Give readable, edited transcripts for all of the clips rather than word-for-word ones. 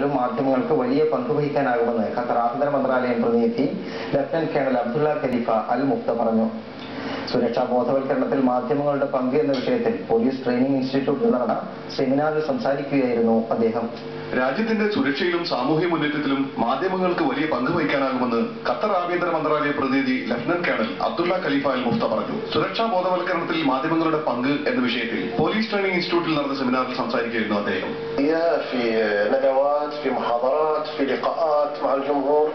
മാധ്യമങ്ങൾക്ക് വലിയ പങ്ക് വഹിക്കാനാകുമെന്ന് ഖത്തർ ആഭ്യന്തര മന്ത്രാലയം പ്രതിനിധി ലഫ്റ്റനന്റ് കേണൽ അബ്ദുള്ള ഖലീഫ അൽ മുഫ്ത പറഞ്ഞു. സുരക്ഷാ ബോധവൽക്കരണത്തിൽ മാധ്യമങ്ങളുടെ പങ്ക് എന്ന വിഷയത്തിൽ പോലീസ് ട്രെയിനിംഗ് ഇൻസ്റ്റിറ്റ്യൂട്ടിൽ നടന്ന സെമിനാറിൽ സംസാരിക്കുകയായിരുന്നു അദ്ദേഹം. രാജ്യത്തിന്റെ സുരക്ഷയിലും സാമൂഹ്യ മുന്നേറ്റത്തിലും മാധ്യമങ്ങൾക്ക് വലിയ പങ്ക് വഹിക്കാനാകുമെന്ന് ഖത്തർ ആഭ്യന്തര മന്ത്രാലയ പ്രതിനിധി ലഫ്റ്റനന്റ് കേണൽ അബ്ദുള്ള ഖലീഫ അൽ മുഫ്ത പറഞ്ഞു. സുരക്ഷാ ബോധവൽക്കരണത്തിൽ മാധ്യമങ്ങളുടെ പങ്ക് എന്ന വിഷയത്തിൽ പോലീസ് ട്രെയിനിംഗ് ഇൻസ്റ്റിറ്റ്യൂട്ടിൽ നടന്ന സെമിനാറിൽ സംസാരിക്കുകയായിരുന്നു അദ്ദേഹം. في محاضرات في لقاءات مع الجمهور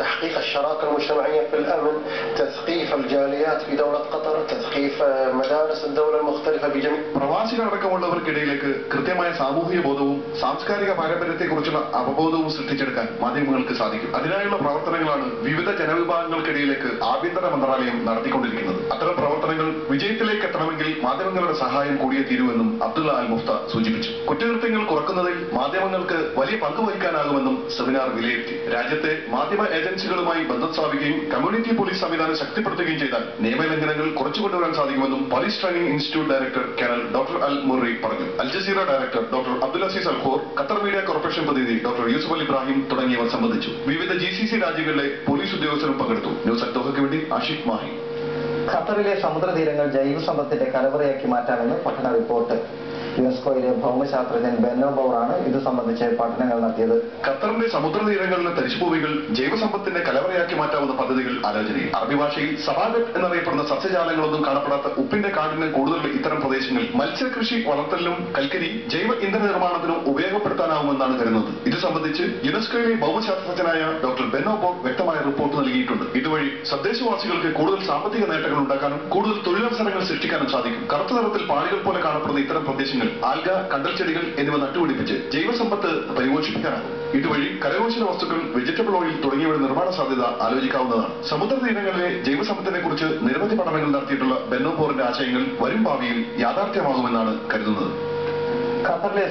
تحقيق الشراكة المجتمعية في الأمن تثقيف الجاليات في دولة قطر تثقيف مدارس الدولة المختلفة بجميع പ്രവാസികളടക്കമുള്ളവർക്കിടയിലേക്ക് കൃത്യമായ സാമൂഹിക ബോധവും സാംസ്കാരിക പാരമ്പര്യത്തെക്കുറിച്ചുള്ള അവബോധവും സൃഷ്ടിച്ചെടുക്കാൻ മാധ്യമങ്ങൾക്ക് സാധിക്കും. അതിനായുള്ള പ്രവർത്തനങ്ങളാണ് വിവിധ ജനവിഭാഗങ്ങൾക്കിടയിലേക്ക് ആഭ്യന്തര മന്ത്രാലയം നടത്തിക്കൊണ്ടിരിക്കുന്നത്. അത്തരം പ്രവർത്തനങ്ങൾ വിജയത്തിലേക്ക് എത്തണമെങ്കിൽ മാധ്യമങ്ങളുടെ സഹായം കൂടിയേ തീരുവെന്നും അബ്ദുള്ള അൽ മുഫ്ത സൂചിപ്പിച്ചു. കുറ്റകൃത്യങ്ങൾ കുറക്കുന്നതിൽ മാധ്യമങ്ങൾക്ക് വലിയ പങ്ക് വഹിക്കാനാകുമെന്നും സെമിനാർ വിലയിരുത്തി. രാജ്യത്തെ മാധ്യമ ഏജൻസികളുമായി ബന്ധം സ്ഥാപിക്കുകയും കമ്മ്യൂണിറ്റി പോലീസ് സംവിധാനം ശക്തിപ്പെടുത്തുകയും ചെയ്താൽ നിയമലംഘനങ്ങൾ കുറച്ചുകൊണ്ടുവരാൻ സാധിക്കുമെന്നും police training institute director colonel doctor Al Murri പറഞ്ഞു. Al Jazeera director doctor Abdul Aziz Al Khor, Qatar media corporation പ്രതിനിധി ഡോക്ടർ യൂസുഫ് അൽ ഇബ്രാഹിം തുടങ്ങിയവർ സംബന്ധിച്ചു. വിവിധ GCC രാജ്യങ്ങളിലെ പോലീസ് ഉദ്യോഗസ്ഥരും പങ്കെടുത്തു. ന്യൂസ് അറ്റ് ദോഹയ്ക്ക് വേണ്ടി ആഷിഖ് മാഹി. ഖത്തറിലെ സമുദ്രതീരങ്ങൾ ജൈവ സമ്പത്തിന്റെ കലവറയാക്കി മാറ്റാമെന്ന് പഠന റിപ്പോർട്ട്. യുനെസ്കോയിലെ ഭൗമശാസ്ത്രജ്ഞൻ ബെന്നോ ബൗറാണ് ഇത് സംബന്ധിച്ച് പഠനങ്ങൾ നടത്തിയത്. ഖത്തറിന്റെ സമുദ്രതീരങ്ങളിലെ തരിശുഭൂമികൾ ജൈവസമ്പത്തിന്റെ കലവറയാക്കി മാറ്റാവുന്ന പദ്ധതികൾ ആലോചനയിൽ. അറബി ഭാഷയിൽ സബാഗത്ത് എന്നറിയപ്പെടുന്ന സസ്യജാലങ്ങളൊന്നും കാണപ്പെടാത്ത ഉപ്പിന്റെ കാടിന് കൂടുതലുള്ള ഇത്തരം പ്രദേശങ്ങളിൽ മത്സ്യകൃഷി വളർത്തലിനും കൽക്കരി ജൈവ ഇന്ധന നിർമ്മാണത്തിനും ഉപയോഗപ്പെടുത്താനാവുമെന്നാണ് കരുതുന്നത്. ഇത് സംബന്ധിച്ച് യുനെസ്കോയിലെ ഭൗമശാസ്ത്രജ്ഞനായ ഡോക്ടർ ബെന്നോ ബൗർ വ്യക്തമായ റിപ്പോർട്ട് നൽകിയിട്ടുണ്ട്. ഇതുവഴി തദ്ദേശവാസികൾക്ക് കൂടുതൽ സാമ്പത്തിക നേട്ടങ്ങൾ ഉണ്ടാക്കാനും കൂടുതൽ തൊഴിലവസരങ്ങൾ സൃഷ്ടിക്കാനും സാധിക്കും. കറുത്ത നിറത്തിൽ പാളികൾ പോലെ കാണപ്പെടുന്ന ഇത്തരം പ്രദേശങ്ങൾ ആൽഗ, കണ്ടൽ ചെടികൾ എന്നിവ നട്ടുപിടിപ്പിച്ച് ജൈവസമ്പത്ത് പരിപോഷിപ്പിക്കാനാകും. ഇതുവഴി കരകൗശല വസ്തുക്കൾ, വെജിറ്റബിൾ ഓയിൽ തുടങ്ങിയവയുടെ നിർമ്മാണ സാധ്യത ആലോചിക്കാവുന്നതാണ്. സമുദ്രതീരങ്ങളിലെ ജൈവസമ്പത്തിനെ കുറിച്ച് നിരവധി പഠനങ്ങൾ നടത്തിയിട്ടുള്ള ബെന്നോ ബോറിന്റെ ആശയങ്ങൾ വരും ഭാവിയിൽ യാഥാർത്ഥ്യമാകുമെന്നാണ് കരുതുന്നത്. ഖത്തറിലെ